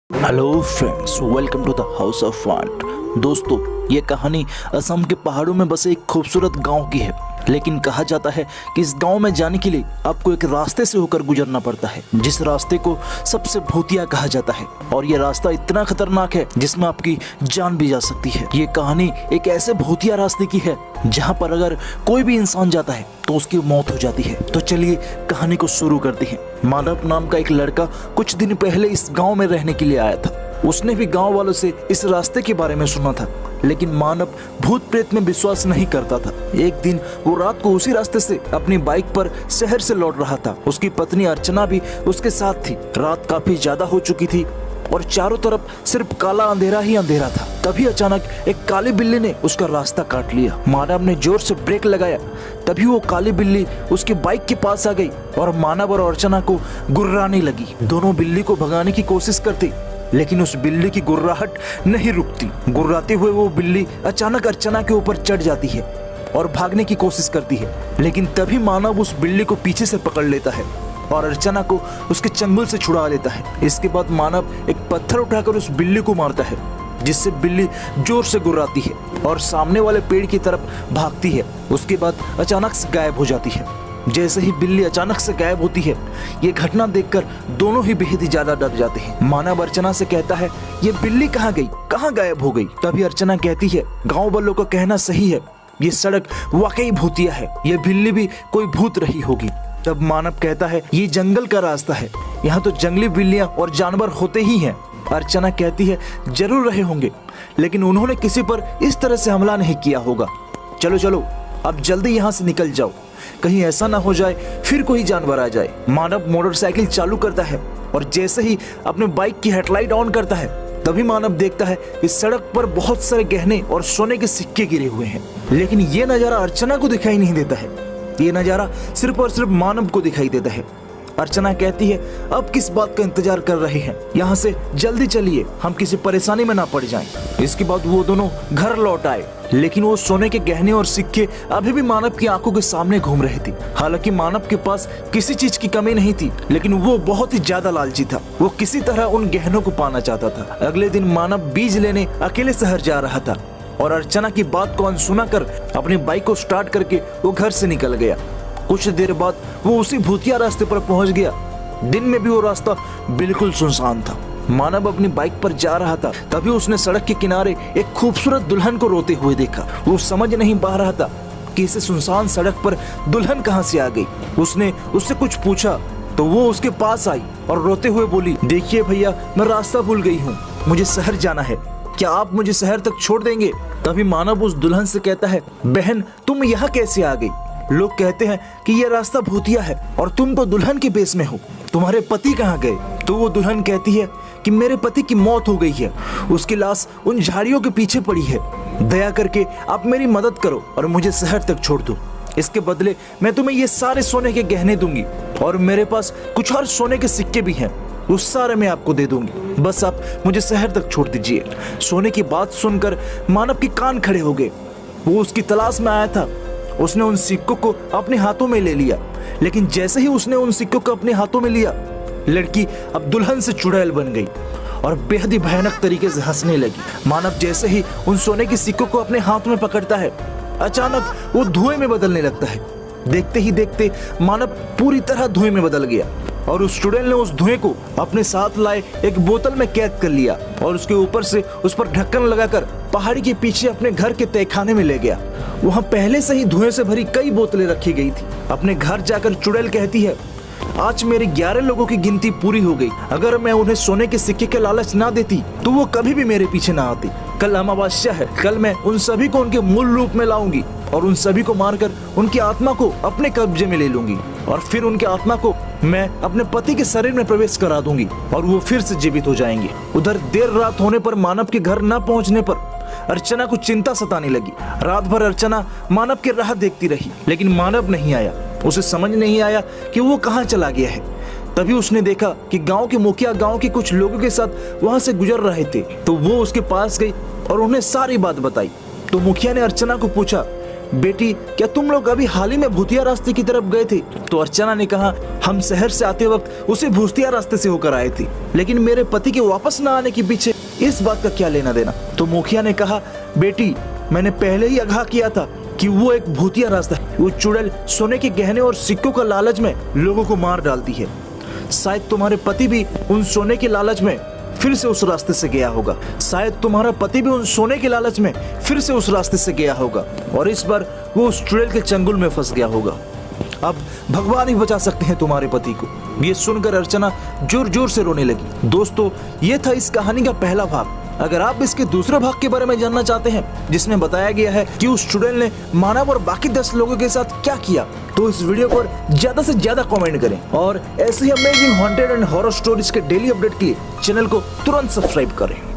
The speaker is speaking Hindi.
Hello friends, welcome to the house of want. दोस्तों, ये कहानी असम के पहाड़ों में बसे एक खूबसूरत गांव की है। लेकिन कहा जाता है कि इस गांव में जाने के लिए आपको एक रास्ते से होकर गुजरना पड़ता है, जिस रास्ते को सबसे भूतिया कहा जाता है। और ये रास्ता इतना खतरनाक है जिसमें आपकी जान भी जा सकती है। ये कहानी एक ऐसे भूतिया रास्ते की है जहाँ पर अगर कोई भी इंसान जाता है तो उसकी मौत हो जाती है। तो चलिए कहानी को शुरू करते हैं। मानव नाम का एक लड़का कुछ दिन पहले इस गांव में रहने के लिए आया था। उसने भी गांव वालों से इस रास्ते के बारे में सुना था, लेकिन मानव भूत प्रेत में विश्वास नहीं करता था। एक दिन वो रात को उसी रास्ते से अपनी बाइक पर शहर से लौट रहा था। उसकी पत्नी अर्चना भी उसके साथ थी। रात काफी ज्यादा हो चुकी थी और चारों तरफ सिर्फ काला अंधेरा ही अंधेरा था। तभी अचानक एक काली बिल्ली ने उसका रास्ता काट लिया। मानव ने जोर से ब्रेक लगाया, तभी वो काली बिल्ली उसकी बाइक के पास आ गई और मानव और अर्चना को गुर्राने लगी। दोनों बिल्ली को भगाने की कोशिश करते, लेकिन उस बिल्ली की गुर्राहट नहीं रुकती। गुर्राते हुए वो बिल्ली अचानक अर्चना के ऊपर चढ़ जाती है और भागने की कोशिश करती है, लेकिन तभी मानव उस बिल्ली को पीछे से पकड़ लेता है और अर्चना को उसके चंगुल से छुड़ा लेता है। इसके बाद मानव एक पत्थर उठाकर उस बिल्ली को मारता है, जिससे बिल्ली जोर से गुर्राती है और सामने वाले पेड़ की तरफ भागती है। उसके बाद अचानक से गायब हो जाती है। जैसे ही बिल्ली अचानक से गायब होती है, ये घटना देखकर दोनों ही बेहद ही ज्यादा डर जाते हैं। मानव अर्चना से कहता है, ये बिल्ली कहाँ गई, कहाँ गायब हो गई? तभी अर्चना कहती है, गांव वालों का कहना सही है, ये सड़क वाकई भूतिया है, ये बिल्ली भी कोई भूत रही होगी। तब मानव कहता है, ये जंगल का रास्ता है, यहाँ तो जंगली बिल्लियां और जानवर होते ही हैं। अर्चना कहती है, जरूर रहे होंगे, लेकिन उन्होंने किसी पर इस तरह से हमला नहीं किया होगा। चलो चलो, अब जल्दी यहाँ से निकल जाओ, कहीं ऐसा ना हो जाए फिर कोई जानवर आ जाए। मानव मोटरसाइकिल चालू करता है और जैसे ही अपने बाइक की हेडलाइट ऑन करता है, तभी मानव देखता है कि सड़क पर बहुत सारे गहने और सोने के सिक्के गिरे हुए हैं। लेकिन ये नजारा अर्चना को दिखाई नहीं देता है, ये नजारा सिर्फ और सिर्फ मानव को दिखाई देता है। अर्चना कहती है, अब किस बात का इंतजार कर रहे हैं, यहाँ से जल्दी चलिए, हम किसी परेशानी में ना पड़ जाएं। इसके बाद वो दोनों घर लौट आए, लेकिन वो सोने के गहने और सिक्के अभी भी मानव की आंखों के सामने घूम रहे थे। हालांकि मानव के पास किसी चीज की कमी नहीं थी, लेकिन वो बहुत ही ज्यादा लालची था। वो किसी तरह उन गहनों को पाना चाहता था। अगले दिन मानव बीज लेने अकेले शहर जा रहा था और अर्चना की बात को अनसुना कर अपनी बाइक को स्टार्ट करके वो घर से निकल गया। कुछ देर बाद वो उसी भूतिया रास्ते पर पहुंच गया। दिन में भी वो रास्ता बिल्कुल सुनसान था। मानव अपनी बाइक पर जा रहा था, तभी उसने सड़क के किनारे एक खूबसूरत दुल्हन को रोते हुए देखा। वो समझ नहीं पा रहा था कि इस सुनसान सड़क पर दुल्हन कहां से आ गई। उसने उससे कुछ पूछा तो वो उसके पास आई और रोते हुए बोली, देखिए भैया, मैं रास्ता भूल गई हूँ, मुझे शहर जाना है, क्या आप मुझे शहर तक छोड़ देंगे? तभी मानव उस दुल्हन से कहता है, बहन, तुम यहाँ कैसे आ गई? लोग कहते हैं कि यह रास्ता भूतिया है और तुम तो दुल्हन के बेस में हो, तुम्हारे पति कहाँ गए? तो वो दुल्हन कहती है कि मेरे पति की मौत हो गई है, उसकी लाश उन झाड़ियों के पीछे पड़ी है, दया करके आप मेरी मदद करो और मुझे शहर तक छोड़ दो। इसके बदले मैं तुम्हें ये सारे सोने के गहने दूंगी और मेरे पास कुछ और सोने के सिक्के भी हैं, उस सारे मैं आपको दे दूंगी, बस आप मुझे शहर तक छोड़ दीजिए। सोने की बात सुनकर मानव के कान खड़े हो गए। वो उसकी तलाश में आया था। उसने उन सिक्कों को अपने हाथों में ले लिया, लेकिन जैसे ही उसने उन सिक्कों को अपने हाथों में लिया, लड़की अब दुल्हन से चुड़ैल बन गई और बेहद ही भयानक तरीके से हंसने लगी। मानव जैसे ही उन सोने के सिक्कों को अपने हाथ में पकड़ता है, अचानक वो धुएं में बदलने लगता है। देखते ही देखते मानव पूरी तरह धुएं में बदल गया और उस चुड़ैल ने उस धुएं को अपने साथ लाए एक बोतल में कैद कर लिया और उसके ऊपर से उस पर ढक्कन लगाकर पहाड़ी के पीछे अपने घर के तहखाने में ले गया। वहाँ पहले से ही धुएं से भरी कई बोतलें रखी गई थी। अपने घर जाकर चुड़ैल कहती है, आज मेरे 11 लोगों की गिनती पूरी हो गई। अगर मैं उन्हें सोने के सिक्के के लालच ना देती तो वो कभी भी मेरे पीछे ना आती। कल अमावस्या है, कल मैं उन सभी को उनके मूल रूप में लाऊंगी और उन सभी को मारकर उनकी आत्मा को अपने कब्जे में ले लूंगी और फिर उनकी आत्मा को मैं अपने पति के शरीर में प्रवेश करा दूंगी और वो फिर से जीवित हो जाएंगे। उधर देर रात होने पर मानव के घर न पहुंचने पर अर्चना को चिंता सताने लगी। रात भर अर्चना मानव की राह देखती रही, लेकिन मानव नहीं आया। उसे समझ नहीं आया कि वो कहाँ चला गया है। तभी उसने देखा कि गांव के मुखिया गांव के कुछ लोगों के साथ वहां से गुजर रहे थे, तो वो उसके पास गई और उन्हें सारी बात बताई। तो मुखिया ने अर्चना को पूछा, बेटी क्या तुम लोग अभी हाल ही में भूतिया रास्ते की तरफ गए थे? तो अर्चना ने कहा, हम शहर से आते वक्त उसी भूतिया रास्ते से होकर आए थे, लेकिन मेरे पति के वापस न आने के पीछे इस बात का क्या लेना देना? तो मुखिया ने कहा, बेटी मैंने पहले ही आगाह किया था कि वो एक भूतिया रास्ता है। वो चुड़ैल सोने के गहने और सिक्कों का लालच में लोगों को मार डालती है। शायद तुम्हारे पति भी उन सोने के लालच में फिर से उस रास्ते से गया होगा। शायद तुम्हारा पति भी उन सोने के लालच में फिर से उस रास्ते से गया होगा और इस बार वो उस चुड़ैल के चंगुल में फंस गया होगा। अब भगवान ही बचा सकते हैं तुम्हारे पति को। ये सुनकर अर्चना जोर जोर से रोने लगी। दोस्तों, ये था इस कहानी का पहला भाग। अगर आप इसके दूसरे भाग के बारे में जानना चाहते हैं, जिसमें बताया गया है कि उस चुड़ैल ने मानव और बाकी 10 लोगों के साथ क्या किया, तो इस वीडियो पर ज्यादा से ज्यादा कमेंट करें और ऐसे ही amazing haunted and horror stories के डेली अपडेट के लिए चैनल को तुरंत सब्सक्राइब करें।